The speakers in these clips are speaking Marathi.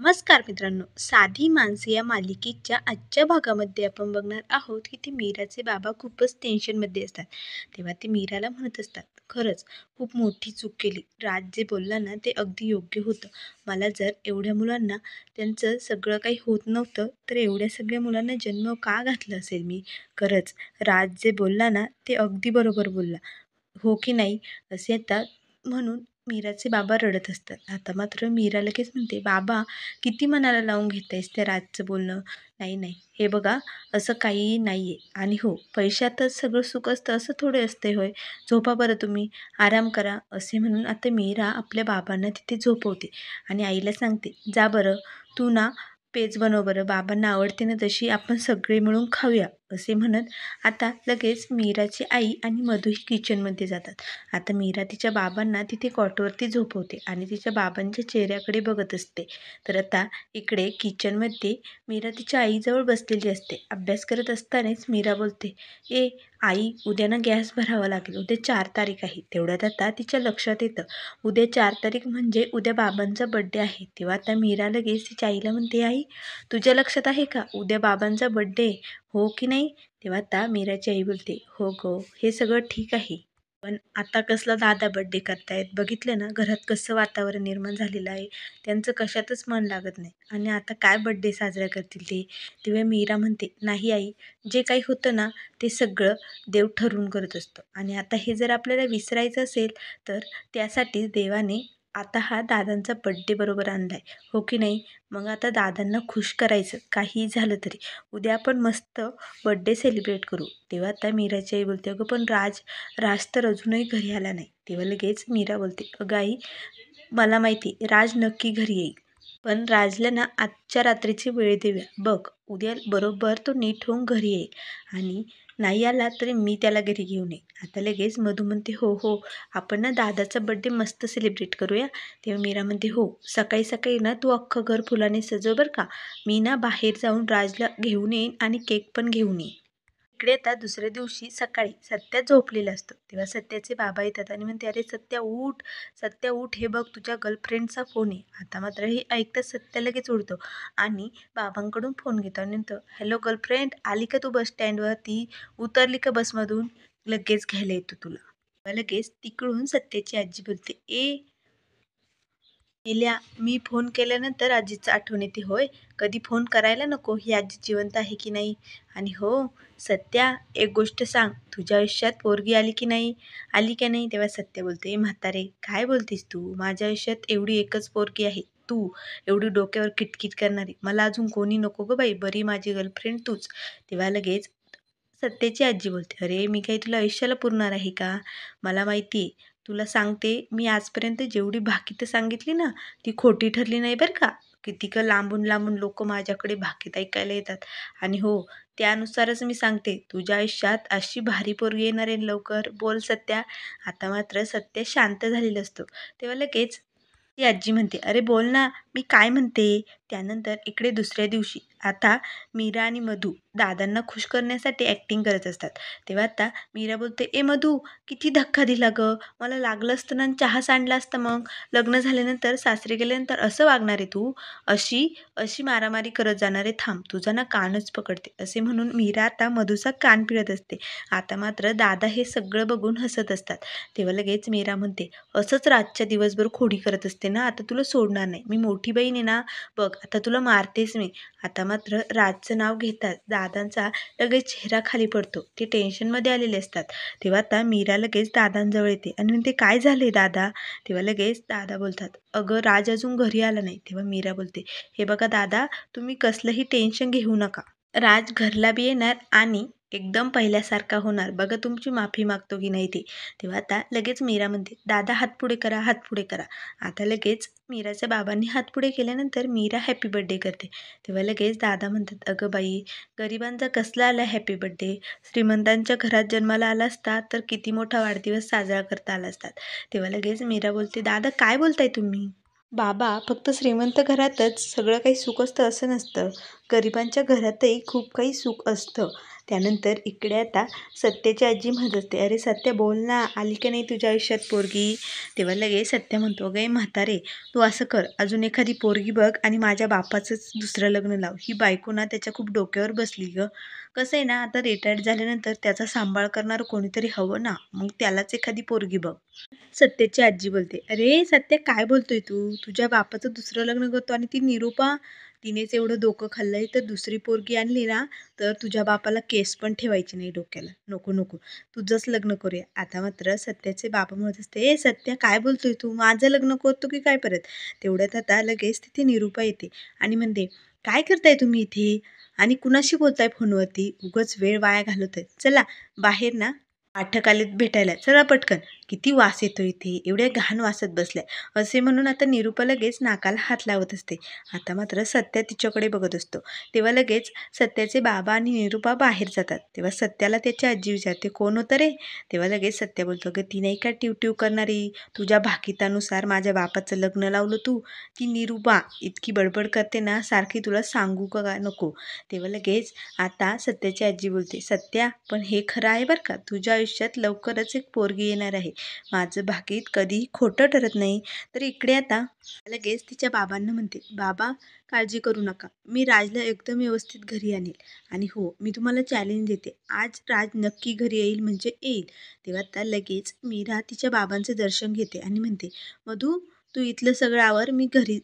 नमस्कार मित्रांनो, साधी माणसे या मालिकेच्या आजच्या भागामध्ये आपण बघणार आहोत की ते मीराचे बाबा खूपच टेन्शनमध्ये असतात. तेव्हा ते मीराला म्हणत असतात, खरंच खूप मोठी चूक केली. राज जे बोलला ना ते अगदी योग्य होतं. मला जर एवढ्या मुलांना त्यांचं सगळं काही होत नव्हतं तर एवढ्या सगळ्या मुलांना जन्म का घातला असेल मी. खरंच राज जे बोलला ना ते अगदी बरोबर बोलला, हो की नाही? असे आता म्हणून मीराचे बाबा रडत असतात. आता मात्र मीरा लगेच म्हणते, "बाबा, किती मनाला लावून घेतायस त्या राजचं बोलणं. नाही, नाही, हे बघा असं काहीही नाही आहे. आणि हो, पैशातच सगळं सुख असतं असं थोडे असते होय. झोपा बरं तुम्ही, आराम करा." असे म्हणून आता मीरा आपल्या बाबांना तिथे झोपवते आणि आईला सांगते, "जा बरं, तू ना पेज बनव बरं, बाबांना आवडते ना तशी, आपण सगळे मिळून खाऊया." असे म्हणत आता लगेच मीराची आई आणि मधू ही किचनमध्ये जातात. आता मीरा तिच्या बाबांना तिथे कॉटवरती झोपवते आणि तिच्या बाबांच्या चेहऱ्याकडे बघत असते. तर आता इकडे किचनमध्ये मीरा तिच्या आईजवळ बसलेली असते. अभ्यास करत असतानाच मीरा बोलते, "ए आई, उद्या ना गॅस भरावा लागेल. उद्या 4 तारीख आहे." तेवढ्यात आता तिच्या लक्षात येतं, उद्या 4 तारीख म्हणजे उद्या बाबांचा बड्डे आहे. तेव्हा आता मीरा लगेच तिच्या आईला म्हणते, "आई, तुझ्या लक्षात आहे का उद्या बाबांचा बड्डे, हो की नाही?" तेव्हा आता मीराची आई बोलते, "हो गं, हे सगळं ठीक आहे. पण आता कसला दादा बड्डे करतायत, बघितलं ना घरात कसं वातावरण निर्माण झालेलं आहे. त्यांचं कशातच मन लागत नाही आणि आता काय बड्डे साजरा करतील ते." तेव्हा मीरा म्हणते, "नाही आई, जे काही होतं ना ते सगळं देव ठरवून करत असतो आणि आता हे जर आपल्याला विसरायचं असेल तर त्यासाठी देवाने आता हा दादांचा बड्डे बरोबर आणलाय, हो की नाही? मग आता दादांना खुश करायचं काहीही झालं तरी. उद्या आपण मस्त बड्डे सेलिब्रेट करू." तेव्हा आता मीराची आई बोलते, "अगं पण राज तर अजूनही घरी आला नाही." तेव्हा लगेच मीरा बोलते, "अगं आई, मला माहिती राज नक्की घरी येईल. पण राजला ना आजच्या रात्रीची वेळ देऊया. बघ, उद्या बरोबर तो नीट होऊन घरी येईल आणि नाही आला तरी मी त्याला घरी घेऊन येईन." आता लगेच मधू म्हणते, "हो हो, आपण ना दादाचा बड्डे मस्त सेलिब्रेट करूया." तेव्हा मीरा म्हणते, "हो, सकाळी सकाळी ना तू अख्खं घर फुलाने सजव बरं का. मी ना बाहेर जाऊन राजला घेऊन येईन आणि केक पण घेऊन येईन." इकडे आता दुसऱ्या दिवशी सकाळी सत्या झोपलेला असतो. तेव्हा सत्याचे बाबा येतात आणि म्हणते, "अरे सत्या उठ, सत्या उठ, हे बघ तुझ्या गर्लफ्रेंडचा फोन आहे." आता मात्र हे ऐकताच सत्या लगेच उठतो आणि बाबांकडून फोन घेतो आणि म्हणतो, "हॅलो गर्लफ्रेंड, आली का तू बस स्टँडवरती? उतरली का बसमधून? लगेच घ्यायला येतो तुला." तेव्हा लगेच तिकडून सत्याची आजी बोलते, "ए मेल्या, मी फोन केल्यानंतर आजीचं आठवण येते होय? कधी फोन करायला नको ही आजी जिवंत आहे की नाही? आणि हो सत्या, एक गोष्ट सांग, तुझ्या आयुष्यात पोरगी आली की नाही? आली की नाही?" तेव्हा सत्या बोलते, "ए म्हातारे, काय बोलतेस तू? माझ्या आयुष्यात एवढी एकच पोरगी आहे, तू. एवढी डोक्यावर किटकिट करणारी. मला अजून कोणी नको गं बाई, बरी माझी गर्लफ्रेंड तूच." तेव्हा लगेच सत्याची आजी बोलते, "अरे मी काही तुला आयुष्याला पुरणार आहे का? मला माहिती आहे. तुला सांगते, मी आजपर्यंत जेवढी भाकीतं सांगितली ना ती खोटी ठरली नाही बरं का. कितीक लांबून लांबून लोकं माझ्याकडे भाकीत ऐकायला येतात आणि हो, त्यानुसारच मी सांगते, तुझ्या आयुष्यात अशी भारी पोरगी येणार आहे लवकर. बोल सत्या." आता मात्र सत्या शांत झालेला असतो. तेव्हा लगेच ती आजी म्हणते, "अरे बोल ना, मी काय म्हणते?" त्यानंतर इकडे दुसऱ्या दिवशी आता मीरा आणि मधू दादांना खुश करण्यासाठी ॲक्टिंग करत असतात. तेव्हा आता मीरा बोलते, "ए मधू, किती धक्का दिला गं? मला लागलं असतं ना आणि चहा सांडला असता मग. लग्न झाल्यानंतर सासरी गेल्यानंतर असं वागणार आहे तू? अशी अशी मारामारी करत जाणार आहे, थांब तुझा ना कानच पकडते." असे म्हणून मीरा आता मधूचा कान पिळत असते. आता मात्र दादा हे सगळं बघून हसत असतात. तेव्हा लगेच मीरा म्हणते, "असंच रातच्या दिवसभर खोडी करत असते ना, आता तुला सोडणार नाही. मी मोठी बहीण आहे ना, बघ आता तुला मारतेच मी." आता मात्र राजचं नाव घेताच दादांचा लगेच चेहरा खाली पडतो. ते टेन्शनमध्ये आलेले असतात. तेव्हा आता मीरा लगेच दादांजवळ येते आणि म्हणते, "काय झाले दादा?" तेव्हा लगेच दादा बोलतात, "अगं राज अजून घरी आला नाही." तेव्हा मीरा बोलते, "हे बघा दादा, तुम्ही कसलंही टेन्शन घेऊ नका. राज घरला बी येणार आणि एकदम पहिल्यासारखा होणार. बघा तुमची माफी मागतो की नाही ते." तेव्हा आता लगेच मीरा म्हणते, "दादा हात पुढे करा, हात पुढे करा." आता लगेच मीराच्या बाबांनी हात पुढे केल्यानंतर मीरा हॅपी बर्थडे करते. तेव्हा लगेच दादा म्हणतात, "अगं बाई, गरिबांचा कसला आला हॅपी बर्थडे? श्रीमंतांच्या घरात जन्माला आला असता तर किती मोठा वाढदिवस साजरा करता आला असतात." तेव्हा लगेच मीरा बोलते, "दादा काय बोलताय तुम्ही? बाबा, फक्त श्रीमंत घरातच सगळं काही सुख असतं असं नसतं. गरिबांच्या घरातही खूप काही सुख असतं. त्यानंतर इकडे आता सत्याची आजी म्हणत असते, अरे सत्या बोल ना, आली का नाही तुझ्या आयुष्यात पोरगी? तेव्हा लगेच सत्या म्हणतो, गे म्हातारे तू असं कर, अजून एखादी पोरगी बघ आणि माझ्या बापाचंच दुसरं लग्न लाव. ही बायको ना त्याच्या खूप डोक्यावर बसली ग. कसं आहे ना, आता रिटायर्ड झाल्यानंतर त्याचा सांभाळ करणारं कोणीतरी हवं ना, मग त्यालाच एखादी पोरगी बघ. सत्याची आजी बोलते, अरे सत्या काय बोलतोय तू? तुझ्या बापाचं दुसरं लग्न करतो आणि ती निरूपा, तिनेच एवढं डोकं खाल्लंय तर दुसरी पोरगी आणली ना तर तुझ्या बापाला केस पण ठेवायची नाही डोक्याला. नको नको, तुझंच लग्न करूया. आता मात्र सत्याचे बाबा म्हणत असते, ए सत्या काय बोलतोय तू? माझं लग्न करतो की काय परत? तेवढ्यात आता लगेच तिथे निरूपा येते आणि म्हणते, काय करताय तुम्ही इथे आणि कुणाशी बोलताय फोनवरती? उगाच वेळ वाया घालवताय. चला बाहेर ना पाठक आलेत भेटायला, चला पटकन. किती वास येतो इथे, एवढ्या घाण वासत बसल्या. असे म्हणून आता निरूपा लगेच नाकाला हात लावत असते. आता मात्र सत्या तिच्याकडे बघत असतो. तेव्हा लगेच सत्याचे बाबा आणि निरूपा बाहेर जातात. तेव्हा सत्याला त्याची आजी विचारते, कोण होतं रे? तेव्हा लगेच सत्या बोलतो, ग ती नाही का टिवटिव करणारी, तुझ्या भाकितानुसार माझ्या बापाचं लग्न लावलं तू, ती निरूपा इतकी बडबड करते ना, सारखी तुला सांगू का नको? तेव्हा लगेच आता सत्याची आजी बोलते, सत्या पण हे खरं आहे बरं का, तुझ्या आयुष्यात लवकरच एक पोरगी येणार आहे. माझं भाकीत कधीही खोटं ठरत नाही. तर इकडे आता लगेच तिच्या बाबांना म्हणते, बाबा काळजी करू नका, मी राजला एकदम व्यवस्थित घरी आणेल. आणि हो, मी तुम्हाला चॅलेंज देते, आज राज नक्की घरी येईल म्हणजे येईल. तेव्हा आता लगेच मीरा तिच्या बाबांचे दर्शन घेते आणि म्हणते, मधू तू इथलं सगळं आवर, मी घरी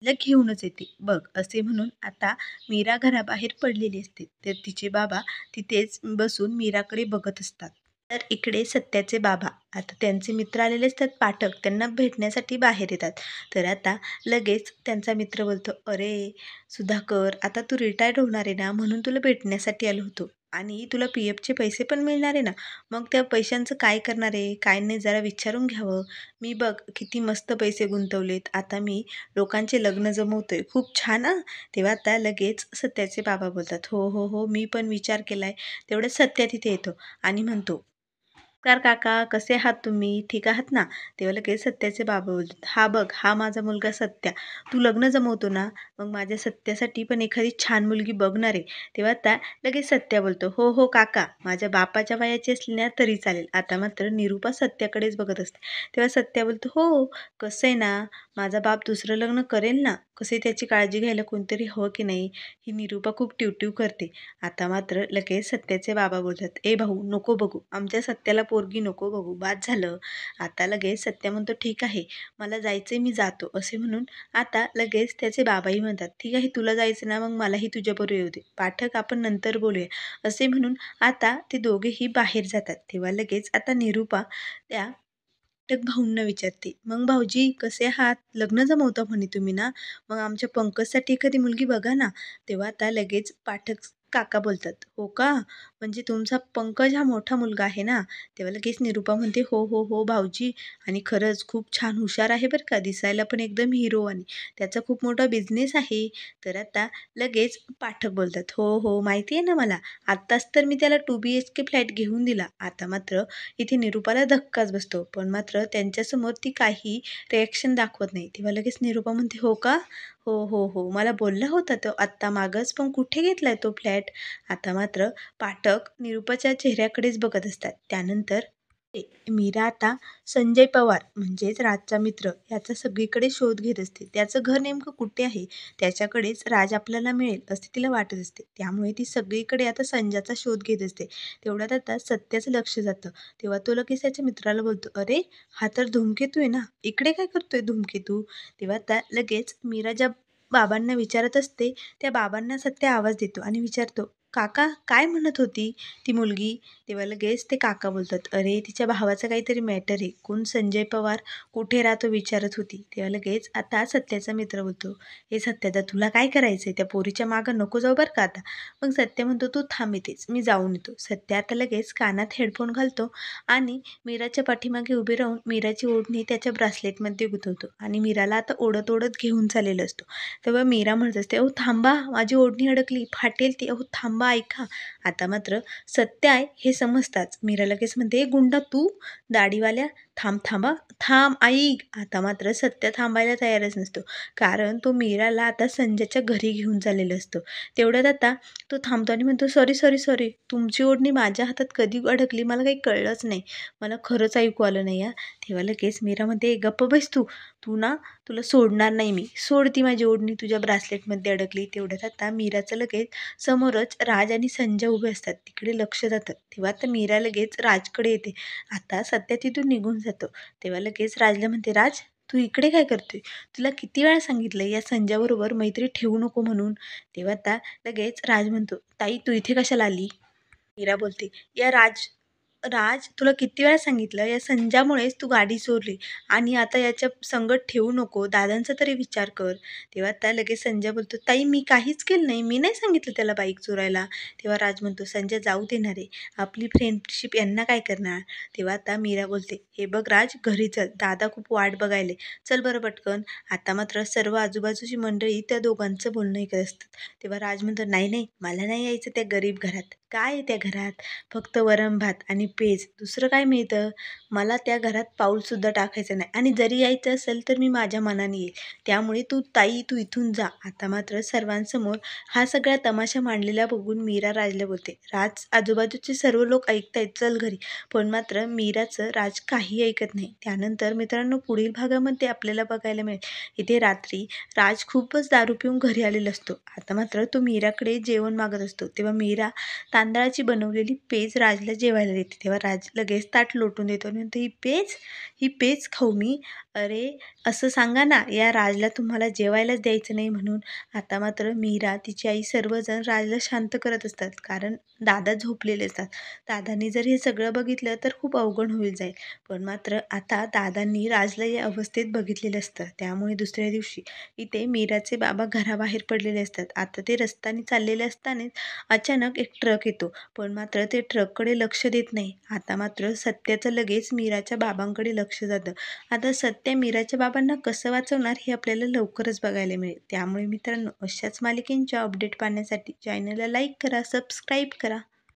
ला घेऊनच येते बघ. असे म्हणून आता मीरा घराबाहेर पडलेली असते. तर तिचे बाबा तिथेच बसून मीराकडे बघत असतात. तर इकडे सत्याचे बाबा, आता त्यांचे मित्र आलेले असतात पाठक, त्यांना भेटण्यासाठी बाहेर येतात. तर आता लगेच त्यांचा मित्र बोलतो, अरे सुधाकर, आता तू रिटायर्ड होणार आहे ना, म्हणून तुला भेटण्यासाठी आलो होतो आणि तुला पी एफचे पैसे पण मिळणार आहे ना, मग त्या पैशांचं काय करणार आहे काय नाही जरा विचारून घ्यावं. मी बघ किती मस्त पैसे गुंतवलेत, आता मी लोकांचे लग्न जमवतोय, खूप छान हां. तेव्हा आता लगेच सत्याचे बाबा बोलतात, हो हो हो, मी पण विचार केलाय. तेवढ्यात सत्या तिथे येतो आणि म्हणतो, नमस्कार काका, कसे आहात तुम्ही? ठीक आहात ना? तेव्हा लगेच सत्याचे बाबा बोलतात, हा बघ हा माझा मुलगा सत्या, तू लग्न जमवतो ना, मग माझ्या सत्यासाठी पण एखादी छान मुलगी बघणार आहे. तेव्हा आता लगेच सत्या बोलतो, हो हो काका, माझ्या बापाच्या वयाची असली ना तरी चालेल. आता मात्र निरूपा सत्याकडेच बघत असते. तेव्हा सत्या बोलतो, हो कसं आहे ना, माझा बाप दुसरं लग्न करेल ना, कसे त्याची काळजी घ्यायला कोणतरी हवं की नाही? ही निरूपा खूप टिवटिव करते. आता मात्र लगेच सत्याचे बाबा बोलतात, ए भाऊ नको बघू, आमच्या सत्याला पोरगी नको बघू, बाद झालं. आता लगेच सत्या म्हणतो, ठीक आहे मला जायचंय, मी जातो. असे म्हणून आता लगेच त्याचे बाबाही म्हणतात, ठीक आहे तुला जायचं ना, मग मलाही तुझ्याबरोबर येऊ दे. पाठक आपण नंतर बोलूया. असे म्हणून आता ते दोघेही बाहेर जातात. तेव्हा लगेच आता निरूपा त्या पाठक भाऊंना विचारते, मग भाऊजी कसे आहात? लग्न जमवता म्हणे तुम्ही ना, मग आमच्या पंकजसाठी एखादी मुलगी बघा ना. तेव्हा आता लगेच पाठक काका बोलतात, हो का, म्हणजे तुमचा पंकज हा मोठा मुलगा आहे ना? तेव्हा लगेच निरूपा म्हणते, हो हो हो भाऊजी, आणि खरंच खूप छान हुशार आहे बरं का, दिसायला पण एकदम हिरो, आणि त्याचा खूप मोठा बिझनेस आहे. तर आता लगेच पाठक बोलतात, हो हो माहिती आहे ना मला, आत्ताच तर मी त्याला 2 BHK फ्लॅट घेऊन दिला. आता मात्र इथे निरूपाला धक्काच बसतो, पण मात्र त्यांच्यासमोर ती काही रिॲक्शन दाखवत नाही. तेव्हा लगेच निरूपा म्हणते, हो का, हो हो हो, मला बोलला होता तो आत्ता मागच, पण कुठे घेतलाय तो फ्लॅट? आता मात्र पाठक निरूपाच्या चेहऱ्याकडेच बघत असतात. त्यानंतर मीरा आता संजय पवार म्हणजेच राजचा मित्र याचा सगळीकडे शोध घेत असते. त्याचं घर नेमकं कुठे आहे, त्याच्याकडेच राज आपल्याला मिळेल असे तिला वाटत असते. त्यामुळे ती सगळीकडे आता संजयचा शोध घेत असते. तेवढ्यात आता सत्याचं लक्ष जातं. तेव्हा तो लगेच त्याच्या मित्राला बोलतो, अरे हा तर धूमकेतू आहे ना, इकडे काय करतोय धूमकेतू? तेव्हा आता लगेच मीरा ज्या बाबांना विचारत असते त्या बाबांना सत्या आवाज देतो आणि विचारतो, काका काय म्हणत होती ती मुलगी? तेव्हा लगेच ते काका बोलतात, अरे तिच्या भावाचा काहीतरी मॅटर आहे, कोण संजय पवार, कुठे राहतो विचारत होती. तेव्हा लगेच आता सत्याचा मित्र बोलतो, हे सत्याचा तुला काय करायचंय, त्या पोरीच्या मागं नको जाऊ बरं का आता. मग सत्य म्हणतो, तू थांब इथेच, मी जाऊन येतो. सत्य आता लगेच कानात हेडफोन घालतो आणि मीराच्या पाठीमागे उभे राहून मीराची ओढणी त्याच्या ब्रासलेटमध्ये गुंतवतो आणि मीराला आता ओढत ओढत घेऊन चाललेला असतो. तेव्हा मीरा म्हणत असते, अहो थांबा, माझी ओढणी अडकली, फाटेल ती, अहो थांबा ऐका. आता मात्र सत्य आहे हे समजताच मीरा लगेच म्हणते, गुंडा तू, दाढीवाल्या, थांब थांब हां, थांब ऐक. आता मात्र सत्य थांबायला तयारच नसतो. कारण तो मीराला आता संजयच्या घरी घेऊन चाललेला असतो. तेवढ्यात आता तो थांबतो आणि म्हणतो, "सॉरी, सॉरी, सॉरी. तुमची ओढणी माझ्या हातात कधी अडकली मला काही कळलंच नाही. मला खरंच ऐकू आलं नाही हां." तेव्हा लगेच मीरा म्हणते, "गप्प बस तू. तू ना तुला सोडणार नाही मी. सोड ती माझी ओढणी तुझ्या ब्रासलेटमध्ये अडकली." तेवढ्यात आता मीराचं लगेच समोरच राज आणि संजय उभे असतात. तिकडे लक्ष जातं. तेव्हा आता मीरा लगेच राजकडे येते. आता सत्या तिथून निघून जातो. तेव्हा लगेच राजला म्हणते, "राज, तू इकडे काय करतोय? तुला किती वेळा सांगितलं या संजयबरोबर मैत्री ठेवू नको म्हणून." तेव्हा आता लगेच राज म्हणतो, "ताई, तू इथे कशाला आली?" मीरा बोलते, "या राज राज, तुला किती वेळा सांगितलं या संजयमुळेच तू गाडी चोरली आणि आता याच्या संगत ठेवू नको. दादांचा तरी विचार कर." तेव्हा आता लगेच संजय बोलतो, "ताई, मी काहीच केलं नाही. मी नाही सांगितलं त्याला बाईक चोरायला." तेव्हा राज म्हणतो, "संजय जाऊ देणार आहे. आपली फ्रेंडशिप यांना काय करणार?" तेव्हा आता मीरा बोलते, "हे बघ राज, घरी चल. दादा खूप वाट बघायले. चल बरं पटकन." आता मात्र सर्व आजूबाजूची मंडळी त्या दोघांचं बोलणं ऐकत असतात. तेव्हा राज म्हणतो, "नाही, नाही, मला नाही यायचं त्या गरीब घरात. काय आहे त्या घरात? फक्त वरण-भात आणि पेज. दुसरं काय मिळतं? मला त्या घरात पाऊलसुद्धा टाकायचं नाही आणि जरी यायचं असेल तर मी माझ्या मनाने येईल. त्यामुळे ताई, तू इथून जा." आता मात्र सर्वांसमोर हा सगळा तमाशा मांडलेला बघून मीरा राजला बोलते, "राज, आजूबाजूचे सर्व लोक ऐकतायत, चल घरी." पण मात्र मीराचं राज काही ऐकत नाही. त्यानंतर मित्रांनो, पुढील भागामध्ये आपल्याला बघायला मिळेल, इथे रात्री राज खूपच दारू पिऊन घरी आलेला असतो. आता मात्र तो मीराकडे जेवण मागत असतो. तेव्हा मीरा तांदळाची बनवलेली पेज राजला जेवायला देते. तेव्हा राज लगेच ताट लोटून देतो आणि म्हणतो, ही पेज खाऊ मी? अरे, असं सांगा ना या राजला तुम्हाला जेवायलाच द्यायचं नाही म्हणून." आता मात्र मीरा, तिची आई सर्वजण राजला शांत करत असतात. कारण दादा झोपलेले असतात. दादांनी जर हे सगळं बघितलं तर खूप अवघड होईल जाईल. पण मात्र आता दादांनी राजला या अवस्थेत बघितलेलं असतं. त्यामुळे दुसऱ्या दिवशी इथे मीराचे बाबा घराबाहेर पडलेले असतात. आता ते रस्त्याने चाललेले असतानाच अचानक एक ट्रक येतो. पण मात्र ते ट्रककडे लक्ष देत नाही. आता मात्र सत्याचं लगेच मीराच्या बाबांकडे लक्ष जातं. आता सत्या मीराच्या बाबांना कसं वाचवणार हे आपल्याला लवकरच बघायला मिळेल. त्यामुळे मित्रांनो, अशाच मालिकेंच्या अपडेट पाहण्यासाठी चॅनलला लाईक करा, सबस्क्राईब करा.